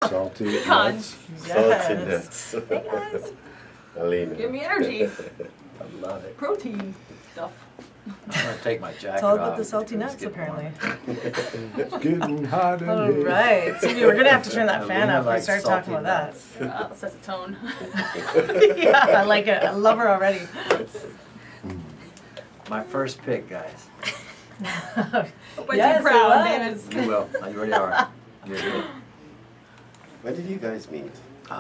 Salty Pecan. nuts. Salty Yes. nuts. Hey guys, Alina. give me energy. I love it. Protein stuff. I'm gonna take my jacket It's all off. about the salty It's nuts, getting apparently. It's getting hot in All here. right. See, we're gonna have to turn that fan Alina off when we likes start talking salty about nuts. That sets a tone. that. Yeah, I like it. I love her already. My first pick, guys. Hope I Yes, do proud, it David's. You will. You already are. You're good. When did you guys meet?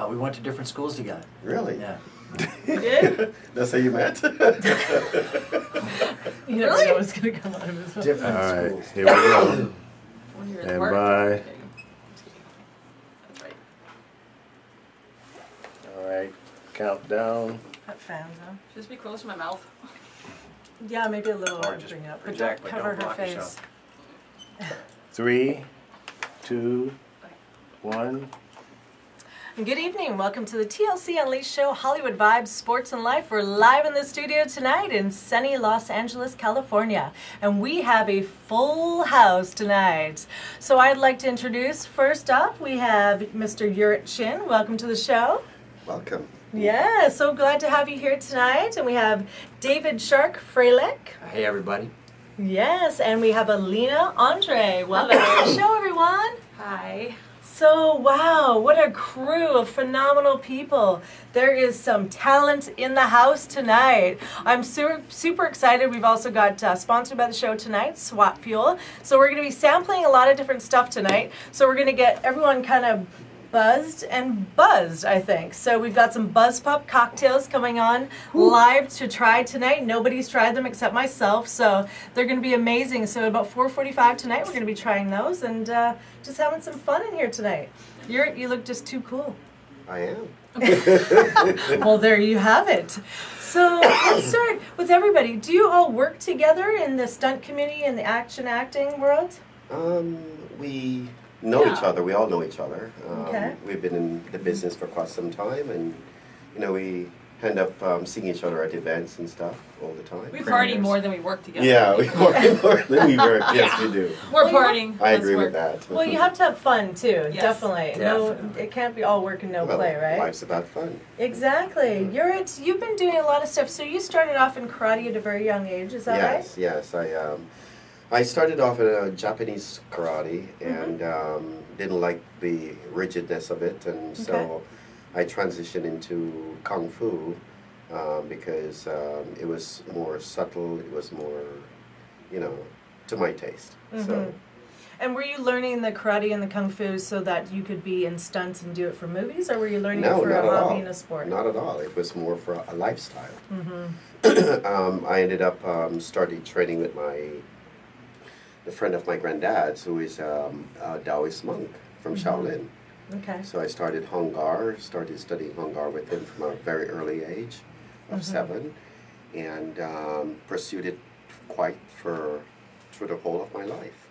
We went to different schools together. Really? Yeah. You did? That's how you met? You never Really? know what's gonna come out of his mouth. Different All right, schools. here we go. When you're And at work. bye. Just kidding. Just kidding. That's right. All right, countdown. That fan's on. Just be close to my mouth. Yeah, maybe a little Or more. just Bring it up, but project, don't but cover don't her block face. yourself. 3, 2, 1. And good evening. Welcome to the TLC Unleashed show, Hollywood Vibes, Sports and Life. We're live in the studio tonight in sunny Los Angeles, California. And we have a full house tonight. So I'd like to introduce, first up, we have Mr. Ewart Chin. Welcome to the show. Welcome. Yeah, so glad to have you here tonight. And we have David Shark Fralick. Hey, everybody. Yes, and we have Alina Andrei. Welcome to the show, everyone. Hi. So, wow, what a crew of phenomenal people. There is some talent in the house tonight. I'm super excited. We've also got sponsored by the show tonight, SWAT Fuel. So we're going to be sampling a lot of different stuff tonight. So we're going to get everyone kind of buzzed, I think. So we've got some Buzz Pop cocktails coming on live to try tonight. Nobody's tried them except myself, so they're going to be amazing. So about 4:45 tonight, we're going to be trying those and just having some fun in here tonight. You look just too cool. I am. Well, there you have it. So let's start with everybody. Do you all work together in the stunt community and the acting world? We know each Yeah. other. We all know each other. Okay. We've been in the business for quite some time, and we end up seeing each other at events and stuff all the time. We party more than we work together. Yeah, we work more than we work. Yes, we do. We're Well, partying. I Let's agree work. with that. Well, you have to have fun too, Yes. definitely. No, Definitely. it can't be all work and no Well, play, right? Life's about fun. Exactly. You've been doing a lot of stuff. So you started off in karate at a very young age, is that Yes, yes. I started off in Japanese karate and didn't like the rigidness of it, and so I transitioned into kung fu because it was more subtle. It was more, to my taste. So right? And were you learning the karate and the kung fu so that you could be in stunts and do it for movies, or were you learning no, it for not a at hobby all. and a sport? Not at all. It was more for a lifestyle. Mm-hmm. I ended up started training with the friend of my granddad's, who is a Taoist monk from Shaolin. Okay. So I started studying Hung Gar with him from a very early age of 7, and pursued it through the whole of my life.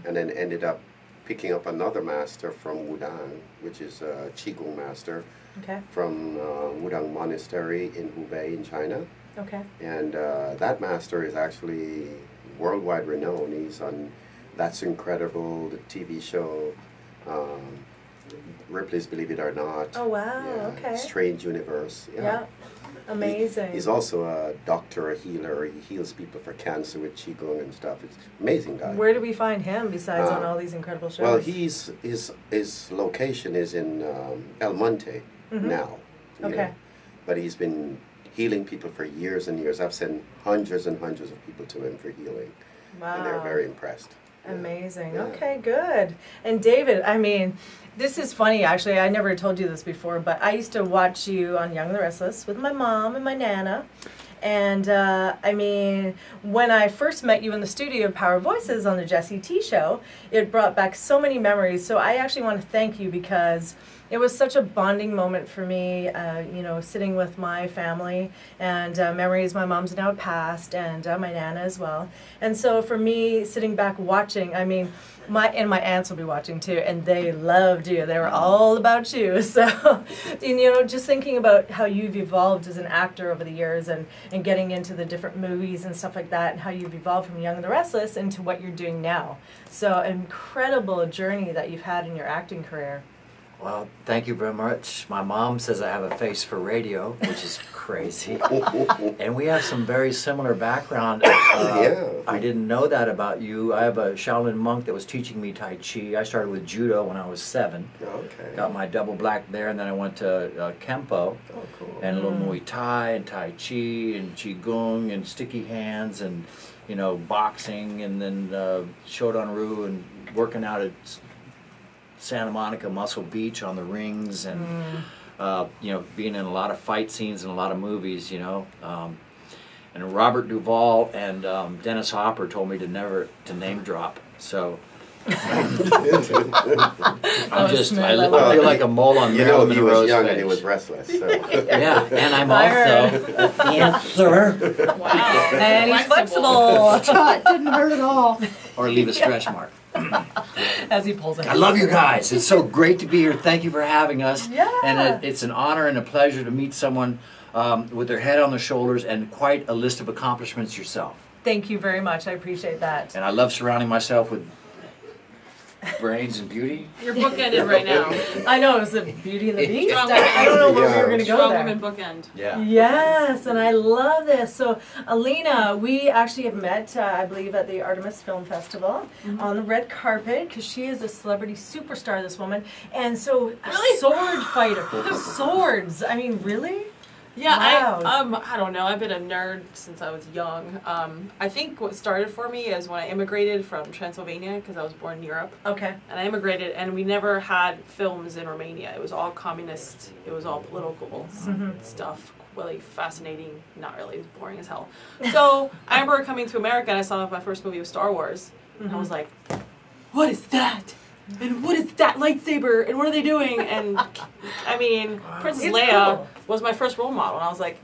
And then ended up picking up another master from Wudang, which is a Qigong master Okay. from Wudang Monastery in Hubei in China. Okay. And that master is actually worldwide renowned. He's on That's Incredible, the TV show, Ripley's Believe It or Not. Oh wow. Yeah, Okay. Strange Universe. Yeah. Amazing. He's also a doctor, a healer. He heals people for cancer with Qigong and stuff. It's an amazing guy. Where do we find him besides on all these incredible shows? Well, his location is in El Monte now. you Okay. know. But he's been healing people for years and years. I've sent hundreds and hundreds of people to him for healing. Wow. And they're very impressed. Yeah. Amazing. Yeah. Okay, good. And David, I mean, this is funny actually. I never told you this before, but I used to watch you on Young and the Restless with my mom and my nana. And I mean, when I first met you in the studio of Power Voices on the Jessie T show, it brought back so many memories. So I actually want to thank you because it was such a bonding moment for me, sitting with my family and memories. My mom's now passed, and my nana as well. And so for me, sitting back watching, I mean, my aunts will be watching too, and they loved you. They were all about you. So, just thinking about how you've evolved as an actor over the years and getting into the different movies and stuff like that, and how you've evolved from Young and the Restless into what you're doing now. So, incredible journey that you've had in your acting career. Well, thank you very much. My mom says I have a face for radio, which is crazy. And we have some very similar background. Yeah. I didn't know that about you. I have a Shaolin monk that was teaching me Tai Chi. I started with judo when I was 7. Okay. Got my double black there, and then I went to Kempo. Oh, cool. And a little Muay Thai and Tai Chi and Qigong and sticky hands and, you know, boxing, and then Shodan Ryu and working out at Santa Monica Muscle Beach on the rings, and you know, being in a lot of fight scenes and a lot of movies, you know. And Robert Duvall and Dennis Hopper told me to never to name drop. So I'm just, I feel like a mole on You know, Marilyn he was Monroe's young face. and he was restless. So. Yeah, and I'm I also a dancer. Wow. And he's flexible. It didn't hurt at all. Or leave a stretch mark. As he pulls it. I love you guys. It's so great to be here. Thank you for having us. Yeah. And it's an honor and a pleasure to meet someone with their head on their shoulders and quite a list of accomplishments yourself. Thank you very much. I appreciate that. And I love surrounding myself with brains and beauty. You're bookended right now. I know, it was the Beauty and the Beast. Strong I don't know where we were going to go Strong there. women bookend. Yeah. Yes, and I love this. So, Alina, we actually have met, I believe, at the Artemis Film Festival on the red carpet, because she is a celebrity superstar, this woman. And so, Really? sword fighter. Swords. I mean, really? Yeah, Wow. I don't know. I've been a nerd since I was young. I think what started for me is when I immigrated from Transylvania, because I was born in Europe, Okay. and I immigrated, and we never had films in Romania. It was all communist. It was all political stuff. Really fascinating. Not really. It was boring as hell. So I remember coming to America, and I saw my first movie was Star Wars, and I was like, "What is that? And what is that lightsaber? And what are they doing?" And I mean, Princess It's Leia cool. was my first role model, and I was like,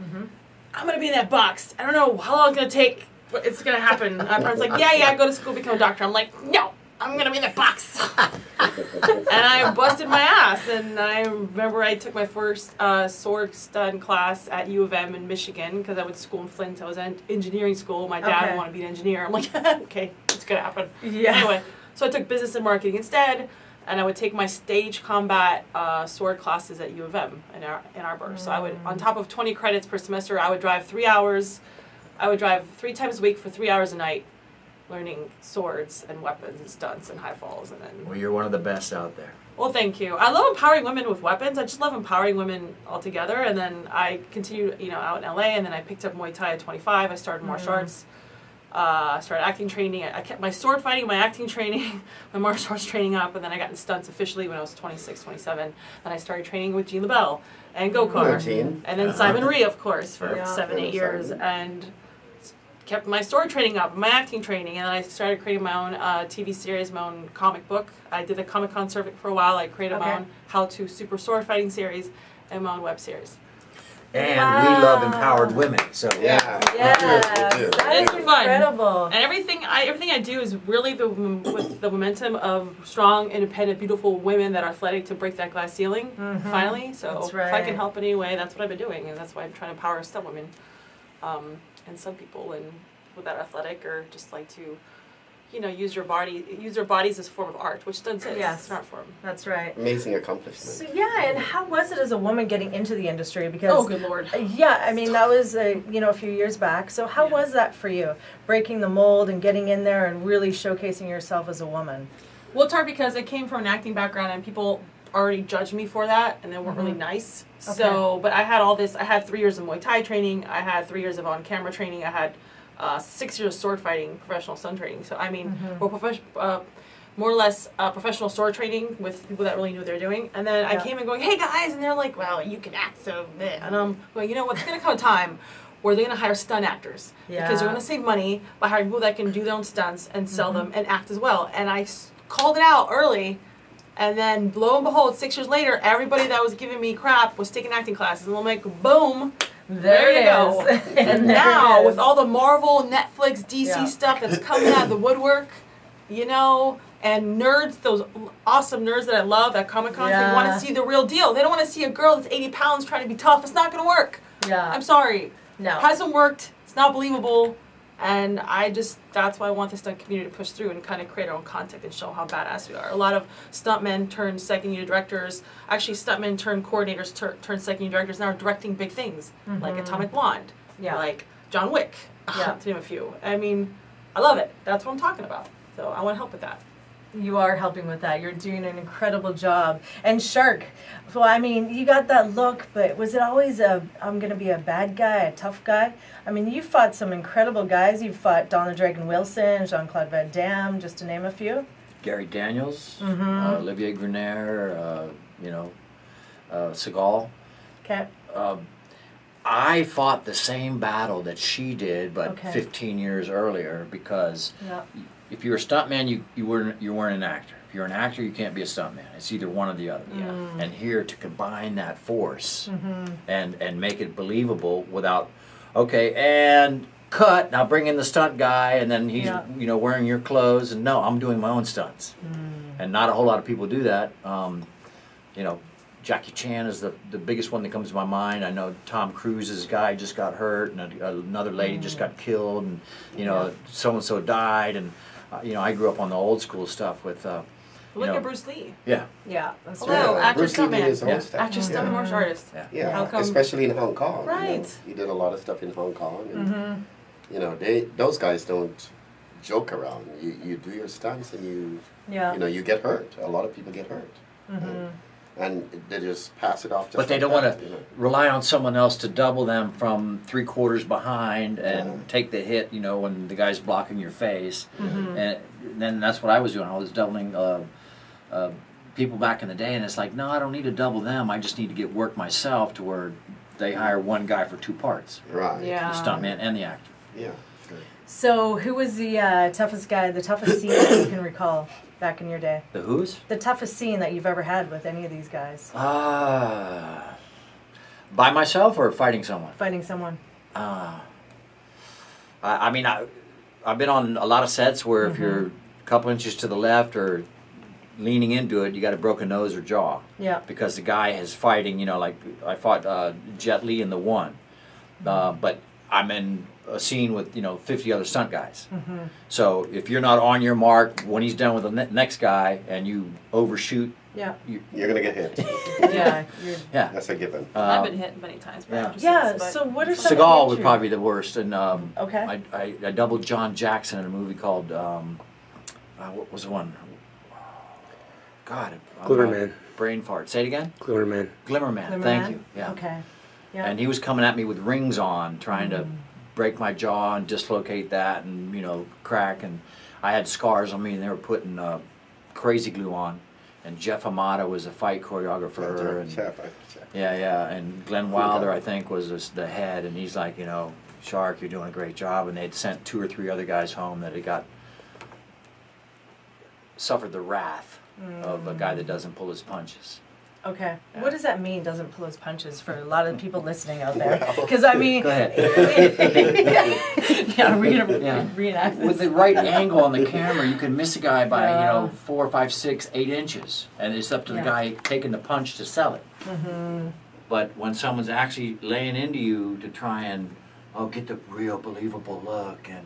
I'm gonna be in that box. I don't know how long it's gonna take, but it's gonna happen. My parents like, yeah, go to school, become a doctor. I'm like, no, I'm gonna be in that box. And I busted my ass. And I remember I took my first sword stunt class at U of M in Michigan, because I went to school in Flint. I was in engineering school. My dad Okay. wanted to be an engineer. I'm like, okay, it's gonna happen. Yeah. Anyway, so I took business and marketing instead, and I would take my stage combat sword classes at U of M in Ann Arbor. So I would, on top of 20 credits per semester, I would drive 3 hours. I would drive 3 times a week for 3 hours a night, learning swords and weapons and stunts and high falls. And then, Well, you're one of the best out there. well, thank you. I love empowering women with weapons. I just love empowering women altogether. And then I continued, out in LA, and then I picked up Muay Thai at 25. I started martial arts. I started acting training. I kept my sword fighting, my acting training, my martial arts training up, and then I got in stunts officially when I was 26, 27. And I started training with Jean LaBelle and Go-Kart. Hello, Jean. And then Simon Rhee, of course, for Yeah. 7, 8 years. Simon. And kept my sword training up, my acting training, and then I started creating my own TV series, my own comic book. I did a Comic-Con circuit for a while. I created my Okay. own how-to super sword fighting series and my own web series. And Wow. we love empowered women. So Yeah. Yes, We do. that is It's fun. incredible. And everything I do is really with the momentum of strong, independent, beautiful women that are athletic to break that glass ceiling, finally. So That's if I right. can help in any way, that's what I've been doing. And that's why I'm trying to empower some women and some people and people that are athletic or just like to, use their bodies as a form of art, which stunts is. Yes. It's an art form. That's right. Amazing So accomplishment. yeah, and how was it as a woman getting into the industry? Because Oh, good Lord. yeah, I mean that was a few years back. So how Yeah. was that for you, breaking the mold and getting in there and really showcasing yourself as a woman? Well, it's hard because I came from an acting background and people already judged me for that and they weren't really nice. So, but I had all this. I had 3 years of Muay Thai training. I had 3 years of on-camera training. I had 6 years of sword fighting, professional stun training. So, I mean, we're more or less professional sword training with people that really knew what they were doing. And then I Yeah. came in going, hey guys, and they're like, well, you can act, so bleh. And I'm going, you know what, there's going to come a time where they're going to hire stunt actors because Yeah. they're going to save money by hiring people that can do their own stunts and sell them and act as well. And I called it out early. And then, lo and behold, 6 years later, everybody that was giving me crap was taking acting classes. And I'm like, boom, there you go. And there now, it with is. all the Marvel, Netflix, DC Yeah. stuff that's coming out of the woodwork, and nerds, those awesome nerds that I love at Comic-Con, they want Yeah. to see the real deal. They don't want to see a girl that's 80 pounds trying to be tough. It's not going to work. Yeah. I'm sorry. No. Hasn't worked. It's not believable. And that's why I want the stunt community to push through and kind of create our own content and show how badass we are. A lot of stuntmen turned second unit directors, actually stuntmen turned coordinators turned second unit directors now are directing big things, like Atomic Blonde, like John Wick, to name a few. I mean, I love it. That's what I'm talking about. So I want to help with that. You are helping with that. You're doing an incredible job. And Shark, well, I mean, you got that look, but was it always I'm going to be a bad guy, a tough guy? I mean, you fought some incredible guys. You fought Don the Dragon Wilson, Jean-Claude Van Damme, just to name a few. Gary Daniels, Olivier Gruner, Seagal. Okay. I fought the same battle that she did, but 15 years earlier, because if you're a stuntman, you weren't an actor. If you're an actor, you can't be a stuntman. It's either one or the other. And here to combine that force and make it believable without, and cut. Now bring in the stunt guy, and then he's wearing your clothes. And no, I'm doing my own stunts. And not a whole lot of people do that. Jackie Chan is the biggest one that comes to my mind. I know Tom Cruise's guy just got hurt, and another lady just got killed, and so and so died, and I grew up on the old school stuff with. Look at Bruce Lee. Yeah, that's Hello, right. actor, Bruce Lee did his stuntman. own stuff. Actor, stuntman, martial artist. Yeah, How come? especially in Hong Kong. Right. He did a lot of stuff in Hong Kong, and those guys don't joke around. You do your stunts, and you get hurt. A lot of people get hurt. And they just pass it off. Just But they don't want to rely on someone else to double them from 3/4 behind and take the hit, when the guy's blocking your face. And then that's what I was doing. I was doubling people back in the day, and it's like, no, I don't need to double them. I just need to get work myself to where they hire one guy for 2 parts. Right. Yeah. The stuntman and the actor. Yeah. Sure. So who was the toughest guy, the toughest scene that you can recall back in your day? The who's? The toughest scene that you've ever had with any of these guys? By myself or fighting someone? Fighting someone. I've been on a lot of sets where if you're a couple inches to the left or leaning into it, you got a broken nose or jaw. Yeah. Because the guy is fighting, like I fought Jet Li in the one. But I'm in a scene with 50 other stunt guys. So if you're not on your mark when he's done with the next guy and you overshoot, You're gonna get hit. Yeah. That's a given. I've been hit many times. So what are some Seagal of was the probably the worst, and Okay. I doubled John Jackson in a movie called what was the one? God, Glimmerman. Brain fart. Say it again. Glimmerman. Glimmerman. Thank you. Yeah. Okay. Yeah. And he was coming at me with rings on, trying to break my jaw and dislocate that, and crack. And I had scars on me, and they were putting crazy glue on. And Jeff Amata was a fight choreographer, and and Glenn Wilder I think was the head, and he's like, Shark, you're doing a great job. And they'd sent 2 or 3 other guys home that had suffered the wrath of a guy that doesn't pull his punches. Okay. Yeah. What does that mean, doesn't pull his punches, for a lot of people listening out there? Because, I mean... Go ahead. Are we going to reenact this? With the right angle on the camera, you can miss a guy by, 4, 5, 6, 8 inches. And it's up to the guy taking the punch to sell it. But when someone's actually laying into you to try and, get the real believable look, and,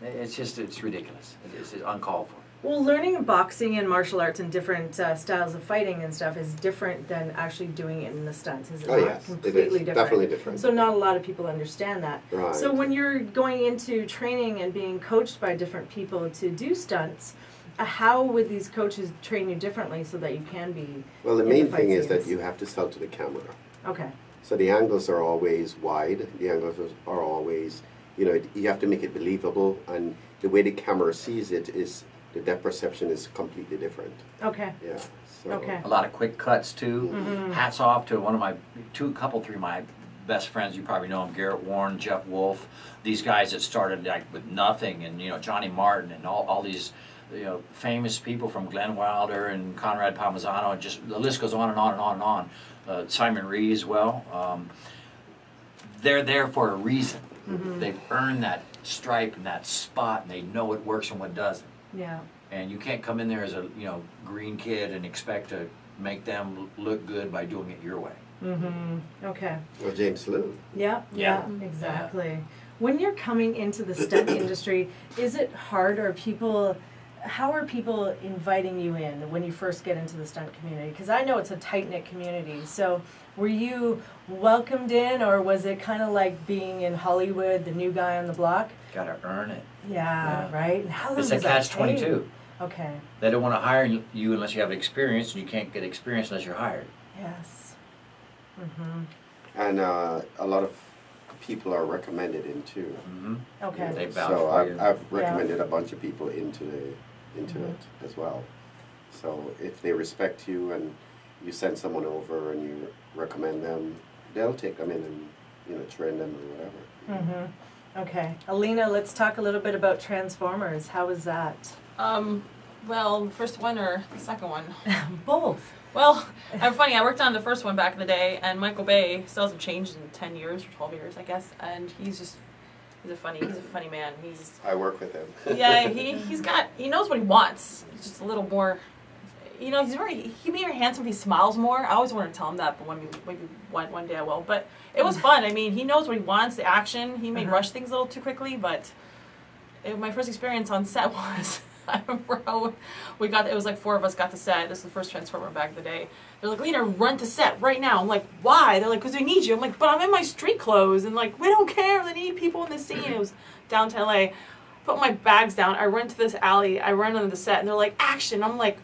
it's ridiculous. It's uncalled for. Well, learning boxing and martial arts and different styles of fighting and stuff is different than actually doing it in the stunts. Is it not? Yes, Completely it is. different. Definitely different. So not a lot of people understand that. Right. So when you're going into training and being coached by different people to do stunts, how would these coaches train you differently so that you can be... Well, the in main fight thing is that scenes? you have to sell to the camera. Okay. So the angles are always wide. The angles are always, you have to make it believable, and the way the camera sees it is... The depth perception is completely different. Okay. Yeah. So. Okay. A lot of quick cuts too. Hats off to one of my 3 of my best friends. You probably know them: Garrett Warren, Jeff Wolf. These guys that started with nothing, and Johnny Martin, and all these famous people from Glenn Wilder and Conrad Palmisano, and just the list goes on and on and on and on. Simon Reed as well. They're there for a reason. They've earned that stripe and that spot, and they know what works and what doesn't. Yeah. And you can't come in there as a green kid and expect to make them look good by doing it your way. Okay. Or James Liu. Yeah, exactly. when you're coming into the stunt industry, is it hard, or how are people inviting you in when you first get into the stunt community? Because I know it's a tight-knit community. So were you welcomed in, or was it kind of like being in Hollywood, the new guy on the block? Gotta earn it. Yeah, right? And how long It's a does that take? catch-22. Okay, They don't want to hire you unless you have experience, and you can't get experience unless you're hired. yes. Mm-hmm. And a lot of people are recommended in too. Mm-hmm. Okay. They vouch So for you. I've recommended a bunch of people into Mhm. it as well. So if they respect you and you send someone over and you recommend them, they'll take them in and, you know, train them or whatever. Mm-hmm. Okay. Alina, let's talk a little bit about Transformers. How was that? Well, the first one or the second one? Both. Well, I'm funny. I worked on the first one back in the day, and Michael Bay still hasn't changed in 10 years or 12 years, I guess. And he's a funny man. I work with them. Yeah, he knows what he wants. He's just a little more, you know, he may be handsome if he smiles more. I always wanted to tell him that, but maybe one day I will. But it was fun. I mean, he knows what he wants, the action. He may rush things a little too quickly, but my first experience on set was, I remember how it was like 4 of us got to set. This is the first Transformer back in the day. They're like, Lena, run to set right now. I'm like, why? They're like, because they need you. I'm like, but I'm in my street clothes. And like, we don't care. They need people in the scene. It was downtown LA. Put my bags down. I run to this alley. I run onto the set. And they're like, action. I'm like,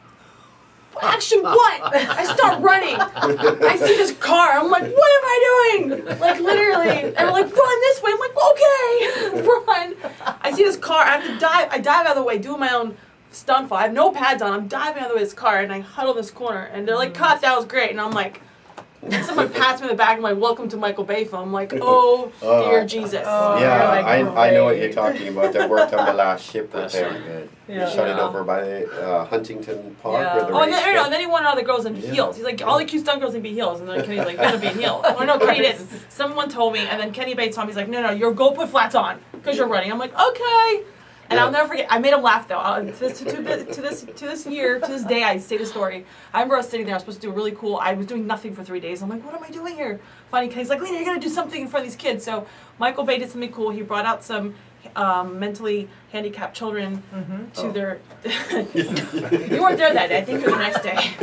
action what? I start running. I see this car. I'm like, what am I doing? Like, literally. And they're like, run this way. I'm like, okay, run. I see this car. I have to dive. I dive out of the way, doing my own stunt fall. I have no pads on. I'm diving out of the way of this car, and I huddle this corner. And they're like, cut, that was great. And I'm like, someone pats me in the back. I'm like, welcome to Michael Bay film. I'm like, oh, dear Jesus. Oh. Yeah, Like, I know what you're talking about. I worked on The Last Ship with That's so him. good. Yeah. Shot it Yeah. over by Huntington Park. Yeah. Where the Oh, and race then, was. and then he wanted all the girls in heels. He's like, all the cute stunt girls need to be heels. And then Kenny's like, better be in heels. Oh, no, Kenny didn't. Someone told me, and then Kenny Bates told me, he's like, no, you're go put flats on, because you're running. I'm like, okay. And I'll never forget, I made him laugh, though. To this year, to this day, I say the story. I remember I was sitting there, I was supposed to do a really cool, I was doing nothing for 3 days. I'm like, what am I doing here? Finally, Kenny's like, Lena, you're going to do something in front of these kids. So Michael Bay did something cool. He brought out some mentally handicapped children to their... You weren't there that day. I think it was the next day.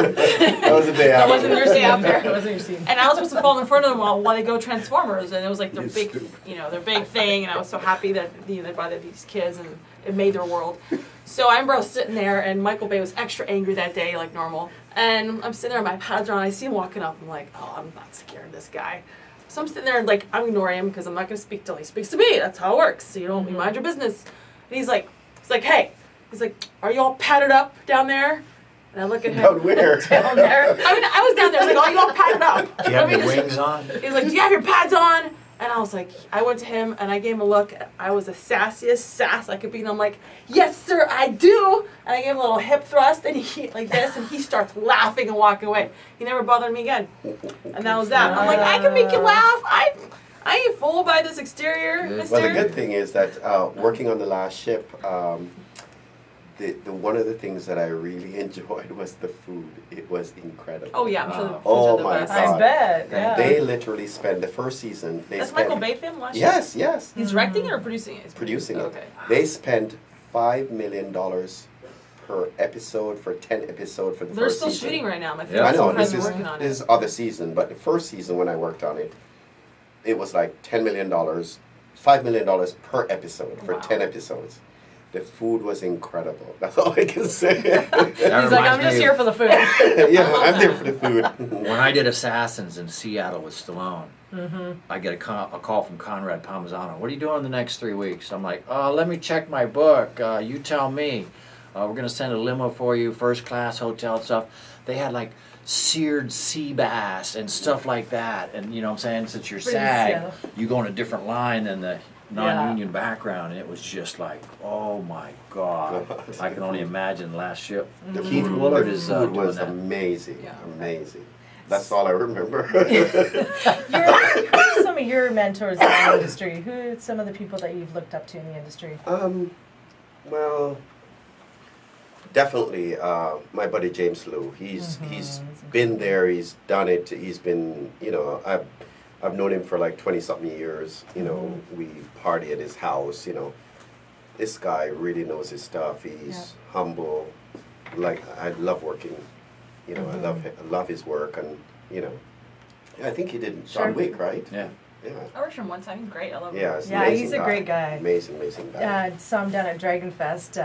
That was the day That after. wasn't your day after. It wasn't your scene. And I was supposed to fall in front of them while they go Transformers, and it was like their big, their big thing. And I was so happy that they brought these kids, and it made their world. So I remember I was sitting there, and Michael Bay was extra angry that day, like normal. And I'm sitting there, my pads are on. I see him walking up. I'm like, oh, I'm not scared of this guy. So I'm sitting there, and like I'm ignoring him because I'm not gonna speak till he speaks to me. That's how it works. So, you mind your business. And he's like, hey. He's like, are you all padded up down there? And I look at him. Down where? Down there. I mean, I was down there. I was like, oh, you all padded up. Do you have your wings on? He's like, do you have your pads on? And I was like, I went to him and I gave him a look. I was the sassiest sass I could be. And I'm like, yes, sir, I do. And I gave him a little hip thrust and he like this. And he starts laughing and walking away. He never bothered me again. And that was that. I'm like, I can make you laugh. I ain't fooled by this exterior, mister. Well, the good thing is that working on The Last Ship, the one of the things that I really enjoyed was the food. It was incredible. Oh, yeah. I'm sure the foods Oh are the my best. God. I bet. Yeah. They literally spent the first season. That's Michael Bay film last year? Yes. He's directing it or producing it? He's Producing it. Okay. They spent $5 million per episode for 10 episodes for the They're first still season. shooting right now. My I favorite know, friends this are is working on this it. other season, but the first season when I worked on it, it was like $10 million, $5 million per episode for Wow. 10 episodes. The food was incredible. That's all I can say. He's like, I'm just here for the food. Yeah, I'm there for the food. When I did Assassins in Seattle with Stallone, I get a call from Conrad Palmisano. What are you doing the next 3 weeks? I'm like, let me check my book. You tell me. We're going to send a limo for you, first class hotel and stuff. They had like seared sea bass and stuff like that. And you know what I'm saying? Since you're Pretty SAG, Seattle. you go in a different line than the non-union background. And it was just like, oh my God. I can only imagine Last Ship. The Keith food, Willard the is food doing was that. amazing. Yeah. Amazing. That's all I remember. Who are some of your mentors in the industry? Who are some of the people that you've looked up to in the industry? Well, definitely my buddy James Lew. He's been there. He's done it. He's been, I've known him for like 20-something years. You know, we party at his house. You know, this guy really knows his stuff. He's humble. Like, I love working. You know, I love his work, and you know, I think he did John Wick, right? Yeah. Yeah. I worked for him one time. He's great. I love him. Yeah, he's, he's a great guy. Amazing guy. Saw him down at Dragon Fest.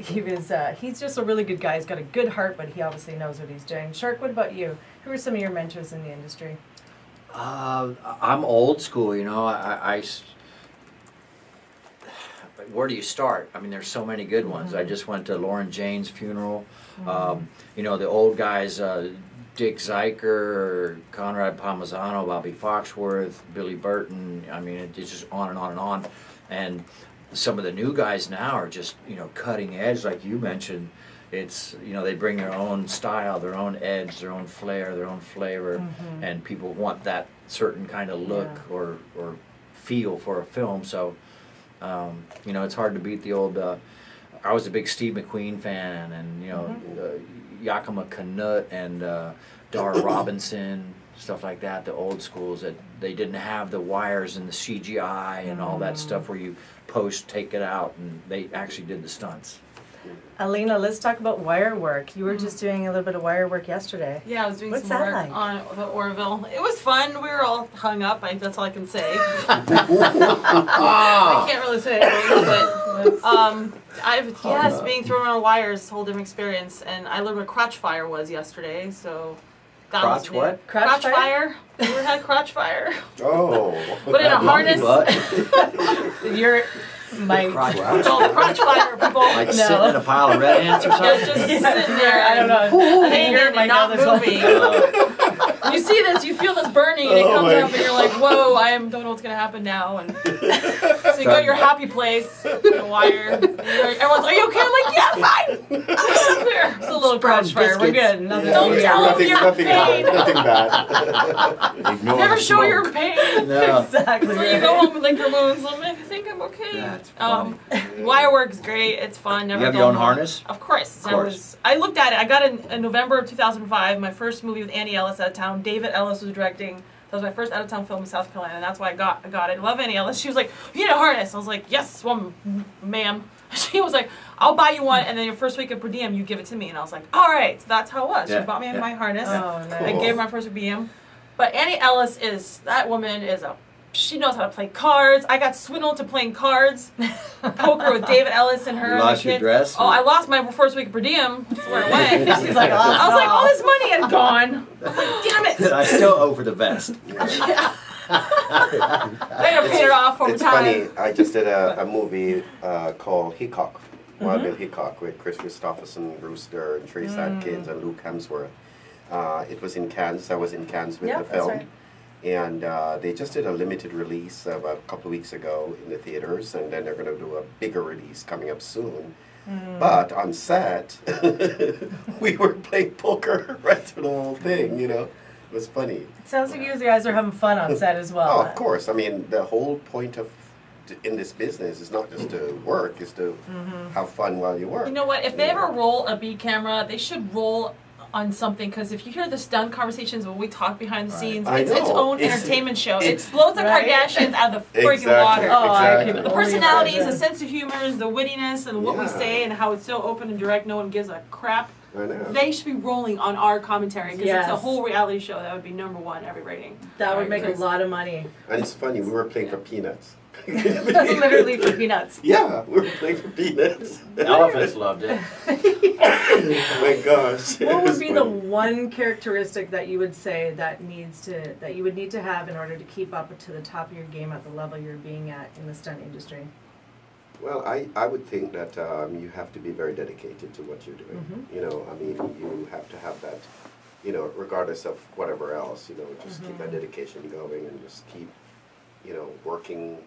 He's just a really good guy. He's got a good heart, but he obviously knows what he's doing. Shark, what about you? Who are some of your mentors in the industry? I'm old school, you know. Where do you start? I mean, there's so many good ones. I just went to Lauren Jane's funeral. You know, the old guys, Dick Zeicher, Conrad Palmisano, Bobby Foxworth, Billy Burton. I mean, it's just on and on and on. And some of the new guys now are just, you know, cutting edge, like you mentioned. It's, you know, they bring their own style, their own edge, their own flair, their own flavor, and people want that certain kind of look or feel for a film. So, you know, it's hard to beat the old. I was a big Steve McQueen fan, and you know, Yakima Canutt and Dar Robinson, stuff like that. The old schools that they didn't have the wires and the CGI and all that stuff where you post, take it out, and they actually did the stunts. Alina, let's talk about wire work. You were just doing a little bit of wire work yesterday. Yeah, I was doing What's some work that like? on the Orville. It was fun. We were all hung up. That's all I can say. I can't really say anything, but being thrown on wires is a whole different experience. And I learned what crotch fire was yesterday, so that was Crotch new. what? Crotch fire? You ever had crotch fire? Oh. But in a harness. You're my Crotch Well, crotch fire, people. Like sitting in a pile of red ants or You're something? just sitting there. I don't know. Hanging You're and my not moving. You see this, you feel this burning, and it comes up, and you're like, "Whoa, don't know what's gonna happen now." And so you go to your happy place, the wire. Everyone's, "Are you okay?" I'm like, "Yeah, fine. I'm clear." It's a little crotch fire. We're good. Nothing. Don't tell them your pain. Nothing bad. Ignore Never the show smoke. your pain. No. Exactly. So you go home and lick your wounds. I'm like, I think I'm okay. That's funny. Wire work's great. It's fun. Never You have done your own one. harness? Of course. Of course. I looked at it. I got it in November of 2005. My first movie with Annie Ellis out of town. David Ellis was directing. That was my first out of town film in South Carolina, and that's why I got it. I love Annie Ellis. She was like, "You need a harness." I was like, "Yes, well, ma'am." She was like, "I'll buy you one, and then your first week of per diem, you give it to me." And I was like, "All right." So that's how it was. Yeah. She bought me my harness. Oh, nice. I gave her my first per diem. But Annie Ellis she knows how to play cards. I got swindled to playing cards, poker with David Ellis and her. You lost your dress? Oh, I lost my first week per diem. That's where it went. She's like, I was like, all this money had gone. I was like, damn it. I still owe for the vest. I had to pay it off over It's time. funny, I just did a movie called Hickok, Wild Bill Hickok, with Chris Christopherson, Brewster, and Trace Adkins, and Luke Hemsworth. It was in Cannes. I was in Cannes with the that's film. right. And they just did a limited release about a couple of weeks ago in the theaters, and then they're going to do a bigger release coming up soon. But on set, we were playing poker right through the whole thing, you know. It was funny. It sounds like you guys are having fun on set as well. Oh, of course. I mean, the whole point in this business is not just to work, is to have fun while you work. You know what? If they ever roll a B camera, they should roll on something, because if you hear the stunt conversations when we talk behind the scenes, I it's its know. own entertainment show. It it's- blows the Right? Kardashians out of the freaking Exactly. water. Oh, I Exactly. can The only personalities, the imagine. sense of humor, the wittiness, and what we Yeah. say, and how it's so open and direct, no one gives a crap. I know. They should be rolling on our commentary, because it's a Yes. whole reality show that would be #1 every rating. That would make a Right. lot of money. And it's funny, we were playing for peanuts. Literally for peanuts. Yeah, we were playing for peanuts. Elephants loved it. Oh my gosh. What would be the one characteristic that you would say that you would need to have in order to keep up to the top of your game at the level you're being at in the stunt industry? Well, I would think that you have to be very dedicated to what you're doing. You know, I mean, you have to have that, you know, regardless of whatever else, you know, just keep that dedication going and just keep, you know, working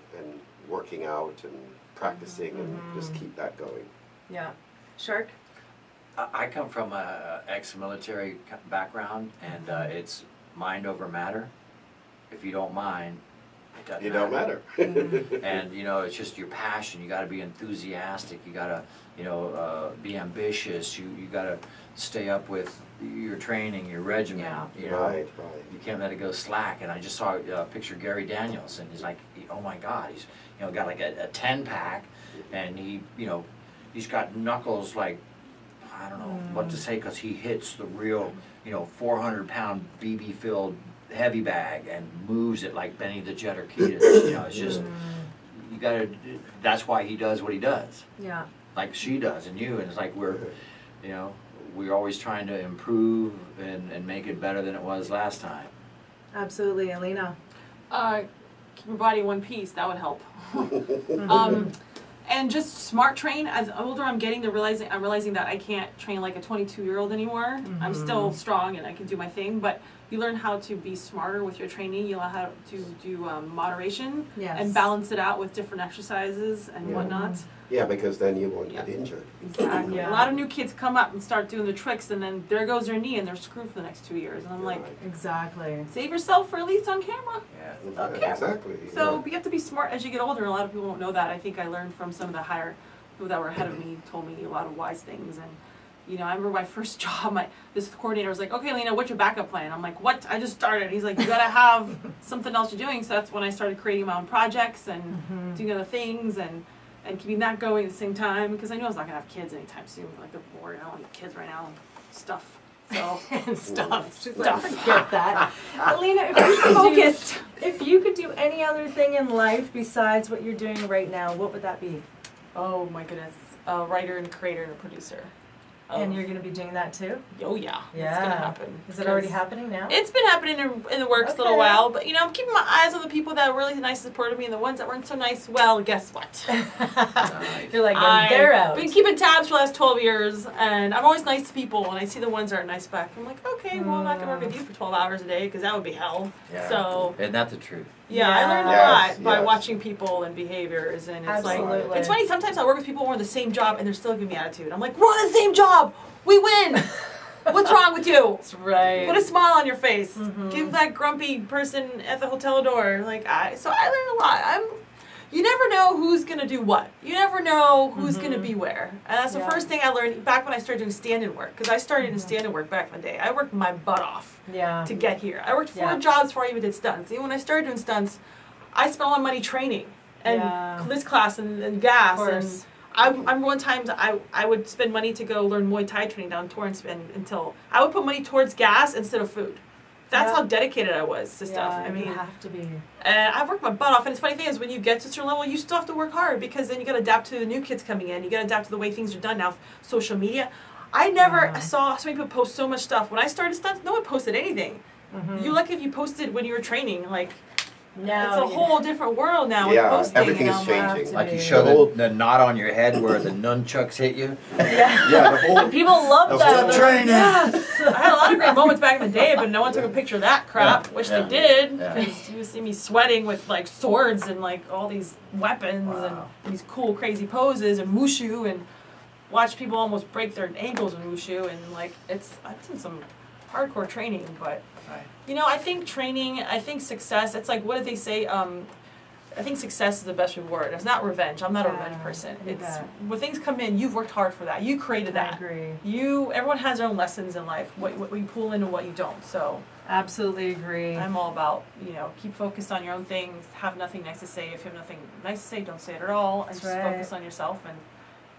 out and practicing and just keep that going. Yeah. Shark? I come from a ex-military background, and it's mind over matter. If you don't mind, You don't matter. And you know, it's just your passion. You got to be enthusiastic. You got to, you know, be ambitious. You got to stay up with your training, your regimen. Yeah. You know, Right. you can't let it go slack. And I just saw a picture of Gary Daniels, and he's like, oh my God, he's, you know, got like a 10-pack, and he, you know, he's got knuckles like, I don't know what to say, because he hits the real, you know, 400-pound BB filled heavy bag and moves it like Benny the Jet or Kiedis. You know, it's just, you gotta, that's why he does what he does. Yeah. Like she does, and you, and it's like we're, you know, we're always trying to improve and make it better than it was last time. Absolutely, Alina. Keep your body in one piece. That would help. And just smart train. As older I'm getting, I'm realizing that I can't train like a 22-year-old anymore. I'm still strong and I can do my thing, but you learn how to be smarter with your training. You learn how to do moderation and balance it out with different exercises and whatnot. Yeah, because then you won't get injured. Exactly. Yeah. A lot of new kids come up and start doing the tricks, and then there goes their knee, and they're screwed for the next 2 years. And I'm like, Exactly. save yourself for at least on camera. Yeah. Okay. Exactly. So you have to be smart as you get older. A lot of people don't know that. I think I learned from some of the higher people that were ahead of me, told me a lot of wise things. And you know, I remember my first job, this coordinator was like, okay, Lena, what's your backup plan? I'm like, what? I just started. He's like, you gotta have something else you're doing. So that's when I started creating my own projects and doing other things and keeping that going at the same time, because I knew I was not gonna have kids anytime soon. Like, they're bored. I don't need kids right now. Stuff. So And stuff. She's like, Stuff. forget that. Alina, if you could do any other thing in life besides what you're doing right now, what would that be? oh my goodness, a writer and creator and a producer. And you're going to be doing that too? Oh yeah, Yeah. it's gonna happen. Is it already 'Cause happening now? It's been happening in the works a little Okay. while, but you know, I'm keeping my eyes on the people that were really nice and supported me, and the ones that weren't so nice. Well, guess what? You're like, they're out. I've been keeping tabs for the last 12 years, and I'm always nice to people, and I see the ones that are nice back. I'm like, okay, well, I'm not gonna work with you for 12 hours a day, because that would be hell. Yeah. So Isn't that the truth? yeah, I learned a Yes, lot by yes. watching people and behaviors, and it's Absolutely. like, it's funny. Sometimes I work with people who are in the same job, and they're still giving me attitude. I'm like, we're on the same job. We win. What's wrong with you? That's right. Put a smile on your face. Give that grumpy person at the hotel door. So I learned a lot. You never know who's gonna do what. You never know who's gonna be where. And that's the first thing I learned back when I started doing stand-in work. Because I started in stand-in work back in the day. I worked my butt off Yeah. to get here. I worked 4 Yeah. jobs before I even did stunts. Even when I started doing stunts, I spent a lot of money training and Yeah. this class and gas Of and. course. I remember one time I would spend money to go learn Muay Thai training down Torrance until I would put money towards gas instead of food. That's Yeah. how dedicated I was to stuff. Yeah, I mean, you have to be. and I've worked my butt off. And the funny thing is, when you get to a certain level, you still have to work hard because then you got to adapt to the new kids coming in. You got to adapt to the way things are done now. Social media. I never saw so many people post so much stuff. When I started stunts, no one posted anything. You're lucky if you posted when you were training. Like, Now it's a whole different world now with Yeah, posting. everything and is I'm like, changing. Like you The show whole- the knot on your head where the nunchucks hit you. Yeah, the whole. people love The that. full training. Yes. I had a lot of great moments back in the day, but no one took a picture of that crap. Yeah, Wish yeah, they did, yeah. because you would see me sweating with like swords and like all these weapons Wow. and these cool, crazy poses and wushu, and watch people almost break their ankles in wushu. And like, I've done some hardcore training, but Right. you know, I think training, I think success. It's like, what did they say? I think success is the best reward. It's not revenge. I'm not a revenge person. you It's bet. when things come in, you've worked hard for that. You created I that. agree. Everyone has their own lessons in life. What you pull into, what you don't. So Absolutely agree. I'm all about, you know, keep focused on your own things. Have nothing nice to say. If you have nothing nice to say, don't say it at all, and That's just right. focus on yourself. And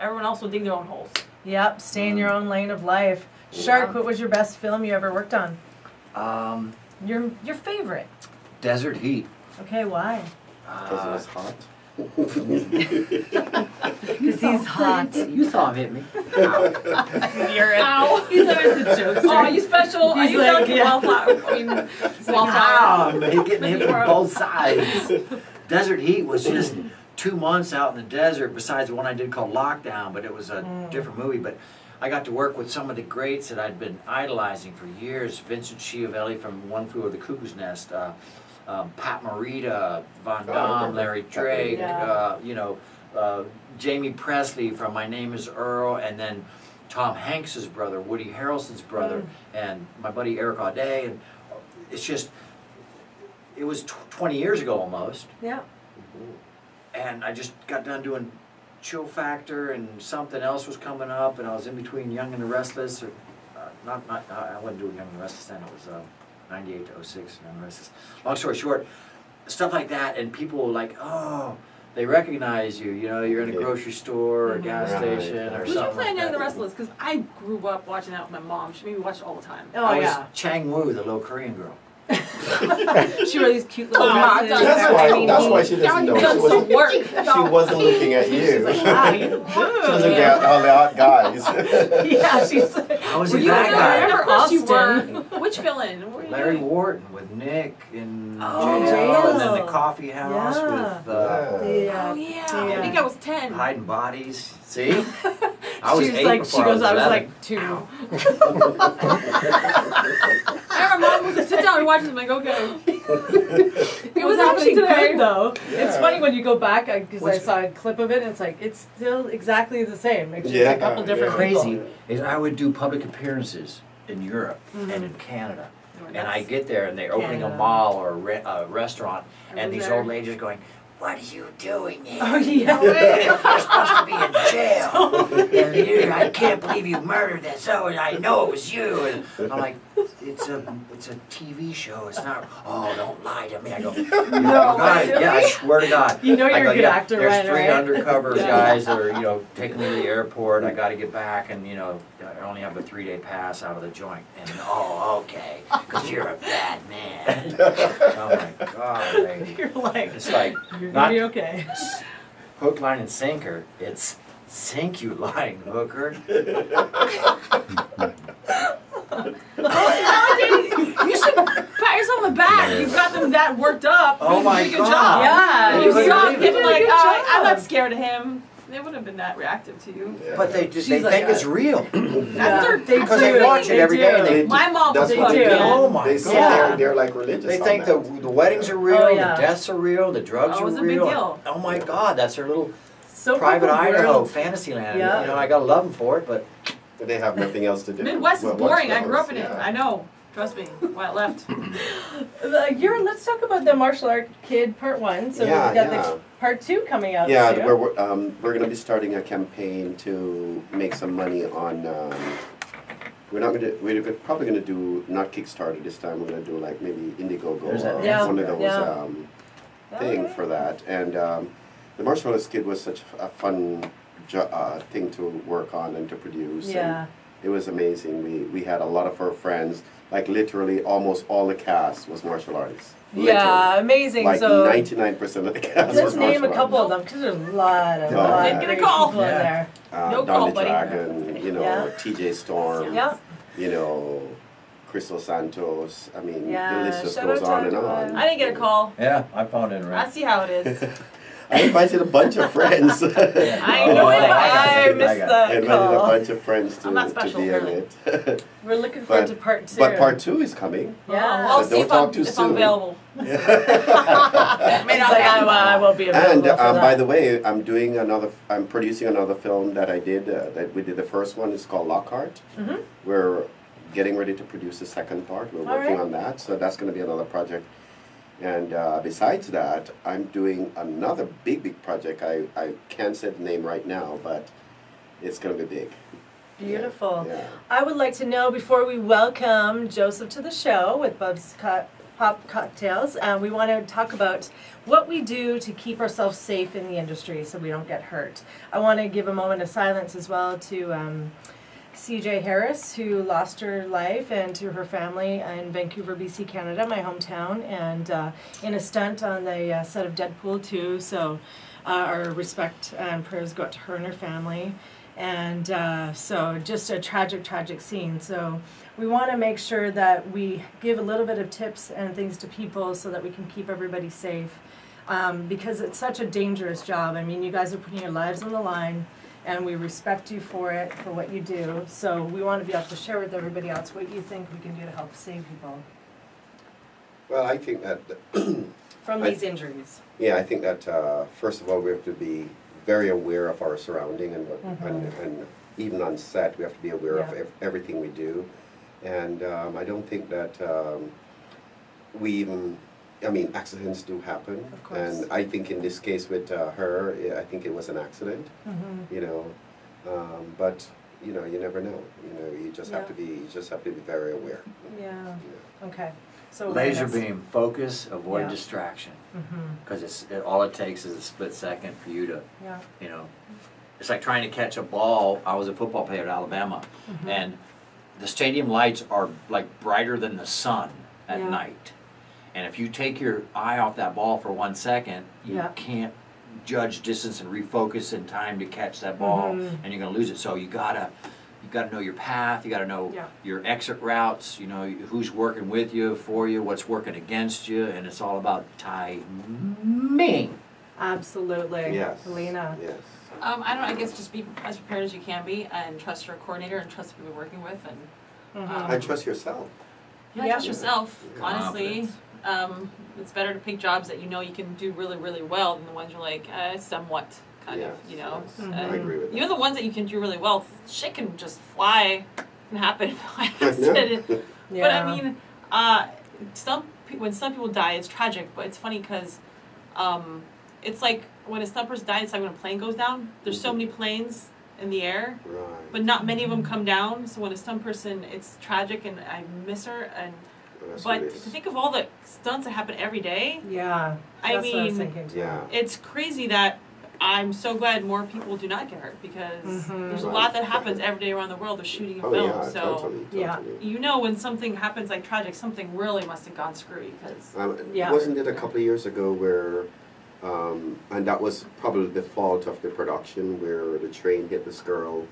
everyone else will dig their own holes. Yep, stay in your own lane of life. Shark, what was your best film you ever worked on? Your favorite? Desert Heat. Okay, why? Because it was hot. Because he's hot. You saw him hit me. You're Ow! He's always the jokester. Oh, you special? Are He's you like, delicate yeah. wallflower? I mean, wallflower. I'm getting hit from both sides. Desert Heat was just 2 months out in the desert, besides the one I did called Lockdown, but it was a different movie. But I got to work with some of the greats that I'd been idolizing for years. Vincent Schiavelli from One Flew Over the Cuckoo's Nest, Pat Morita, Von Damme, Larry Drake, Yeah. Jamie Presley from My Name is Earl, and then Tom Hanks's brother, Woody Harrelson's brother, and my buddy Eric Audet. And it's just, it was 20 years ago almost, Yeah. and I just got done doing Chill Factor, and something else was coming up, and I was in between Young and the Restless, or I wasn't doing Young and the Restless then, it was 98 to 06, Young and the Restless. Long story short, stuff like that, and people were like, oh, they recognize you, you know, you're in a grocery store or a gas Right. station or Who's you something playing like Young and the that. Restless? Because I grew up watching that with my mom. She made me watch it all the time. Oh I was yeah. Chang Woo, the little Korean girl. She wore these cute little Oh, dresses. That's why she doesn't know. done She some wasn't, work. she wasn't looking at you. She's like, wow, you do. She was looking at all the hot guys. Yeah, she's. I was Were in you that in guy. there? Of course you Austin. were. Which villain? Were you Larry doing? Wharton with Nick in Oh, jail, and then jail. the coffee house Yeah. with Oh yeah. I think I was 10. hiding bodies. See? I was She's 8 like, before she goes, I was 11. like 2. I remember mom was like, sit down and watch this. I'm like, okay. It was actually good though. Yeah. It's funny when you go back because I What's- saw a clip of it and it's like it's still exactly the same. It's just Yeah, a couple different yeah. people. Crazy is I would do public appearances in Europe and in Canada. And I get there and they're opening a Canada. mall or a restaurant, and Everyone's these there. old ladies are going, "What are you doing here? Oh yeah. You're supposed to be in jail. And I can't believe you murdered that. So I know it was you." And I'm like, it's a TV show. It's not. Oh, don't lie to me. I go, No, God, yeah, I swear to God. You know I you're go, a good yeah, actor, there's right? 3 right? undercover Yeah. guys that are, taking me to the airport. I got to get back, and I only have a 3-day pass out of the joint. And okay, because you're a bad man. Oh my God, lady. You're like, It's like you're not gonna be okay. hook, line, and sinker. It's sink you, lying hooker. You should pat yourself on the back. You've got them that worked up. Oh You my did a good God. job. Yeah, You you saw believe people it. like, Good I'm not job. scared of him. They wouldn't have been that reactive to you. Yeah. But they She's think like it's a- real. That's their they Because do. they watch it every day and They they, do. My mom That's was what a they big do. fan. Oh my They sit God. there, they're like religious. they on think that. the weddings are real, Oh, yeah. the deaths are real, the drugs Oh, it are was a big real. deal. Oh my God, that's their little So private people Idaho were- fantasy land. Yeah. I gotta love them for it, but They have nothing else to do. Midwest is Well, boring. watch I grew up in those, it. yeah. I know. Trust me. Why I left. Let's talk about the martial art kid part 1. So Yeah, we've got yeah. the part 2 coming out Yeah, soon. we're going to be starting a campaign to make some money on. We're probably going to do not Kickstarter this time. We're going to do like maybe Indiegogo There's that or Yeah, one of those yeah. thing for that. And the martial arts kid was such a fun thing to work on and to produce. and Yeah. it was amazing. We had a lot of our friends, like literally almost all the cast was martial artists. Yeah, amazing. Like so 99% of the cast let's was name martial a couple of artists. them because there's a lot of Oh, lot yeah. of Get a great call. people in Yeah. there. No Don call, the buddy. Dragon, Yeah. TJ Storm, Yeah. Crystal Santos. I mean, Yeah, the list just shout goes out on to and everyone. on. I didn't get a call. yeah, I found it I right. see how it is. I invited a bunch of friends. I know it. I missed I the invited a call. bunch of friends I'm not to special, be in apparently. it. We're looking forward to But- part 2. But part 2 is coming. Yeah. Well, I'll So see don't if talk I'm, too if I'm soon. available. He's May like, not be. I won't be available And for that. by the way, I'm producing another film that I did, that we did the first one. It's called Lockhart. Mhm. We're getting ready to produce the second part. We're All working right. on that. So that's going to be another project. And besides that, I'm doing another big project. I can't say the name right now, but it's going to be big. Beautiful. Yeah. I would like to know before we welcome Joseph to the show with Bub's Pop Cocktails, we want to talk about what we do to keep ourselves safe in the industry so we don't get hurt. I want to give a moment of silence as well to CJ Harris, who lost her life, and to her family in Vancouver, BC, Canada, my hometown, and in a stunt on the set of Deadpool 2. So our respect and prayers go out to her and her family. And so just a tragic scene. So we want to make sure that we give a little bit of tips and things to people so that we can keep everybody safe. Because it's such a dangerous job. I mean, you guys are putting your lives on the line, and we respect you for it, for what you do. So we want to be able to share with everybody else what you think we can do to help save people Well, I think that, from these injuries. yeah, I think that first of all, we have to be very aware of our surrounding and, and even on set, we have to be aware of everything we do. And I don't think that we even I mean, accidents do happen. Of course. And I think in this case with her, I think it was an accident, Mm-hmm. you know. But, you know, you never know. You know, you just have Yeah. to be very aware. Yeah. Okay. So Laser awareness. beam, focus, avoid Yeah. distraction. Mm-hmm. Because all it takes is a split second for you to, Yeah. you know, it's like trying to catch a ball. I was a football player at Alabama, Mm-hmm. and the stadium lights are like brighter than the sun at Yeah. night. And if you take your eye off that ball for 1 second, you Yeah. can't judge distance and refocus in time to catch that ball, Mhm. and you're gonna lose it. So you gotta know your path. You gotta know Yeah. your exit routes. You know who's working with you, for you, what's working against you, and it's all about timing. Absolutely. Yes. Alina. Yes. I don't know, I guess just be as prepared as you can be and trust your coordinator and trust the people you're working with and Mhm. And trust yourself. yeah, Yeah. trust yourself, Yeah. honestly. It's better to pick jobs that you know you can do really, really well than the ones you're like, somewhat kind Yes, of, you know. yes. Mhm. I agree with Even that. the ones that you can do really well, shit can just fly and happen by I know. accident. Yeah. But I mean, when some people die, it's tragic. But it's funny because, it's like when a stunt person dies, it's like when a plane goes down. There's so Mhm. many planes in the air, Right. but not many of them come down. So when a stunt person, it's tragic, and I miss her. And That's but what it to is. think of all the stunts that happen every day, Yeah. I That's what I was mean, thinking too. Yeah. it's crazy that. I'm so glad more people do not get hurt because Mhm. there's a Right. lot that happens every day around the world with shooting and Oh film. yeah, so totally. Yeah. you know when something happens like tragic, something really must have gone screwy because Yeah. Wasn't it a couple of years ago where, and that was probably the fault of the production, where the train hit this girl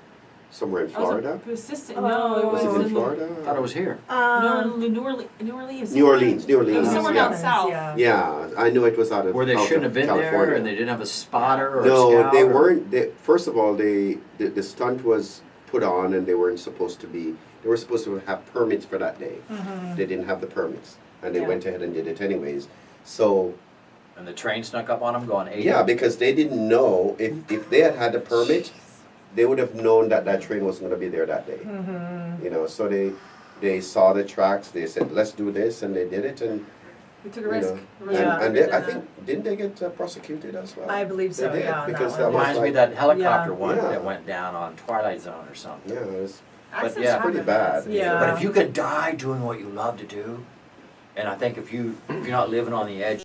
somewhere in Florida? It was assistant. Oh. No, it Was was it in Florida? I thought it was here. New Orleans. New Orleans. It was somewhere yeah. down south. Yeah. Yeah, I knew it was out of Where they out shouldn't of have been California. there, and they didn't have a spotter or a No, scout. they or- weren't. First of all, the stunt was put on, and they weren't supposed to be. They were supposed to have permits for that day. Mhm. They didn't have the permits, and they Yeah. went ahead and did it anyways. So And the train snuck up on them going 80. yeah, because they didn't know if they had had a permit, they would have known that that train wasn't going to be there that day. Mhm. You know, so they saw the tracks. They said, "Let's do this," and they did it, and We took a you risk. know, The risk Yeah. was and bigger they, I than think didn't they get prosecuted as well? I believe so. They did, Yeah. On because that that one. was Reminds me like- of that helicopter Yeah. one Yeah. that went down on Twilight Zone or something. Yeah, it was Accidents yeah. happen, pretty bad. Yeah. But if you could die doing what you love to do, and I think if you're not living on the edge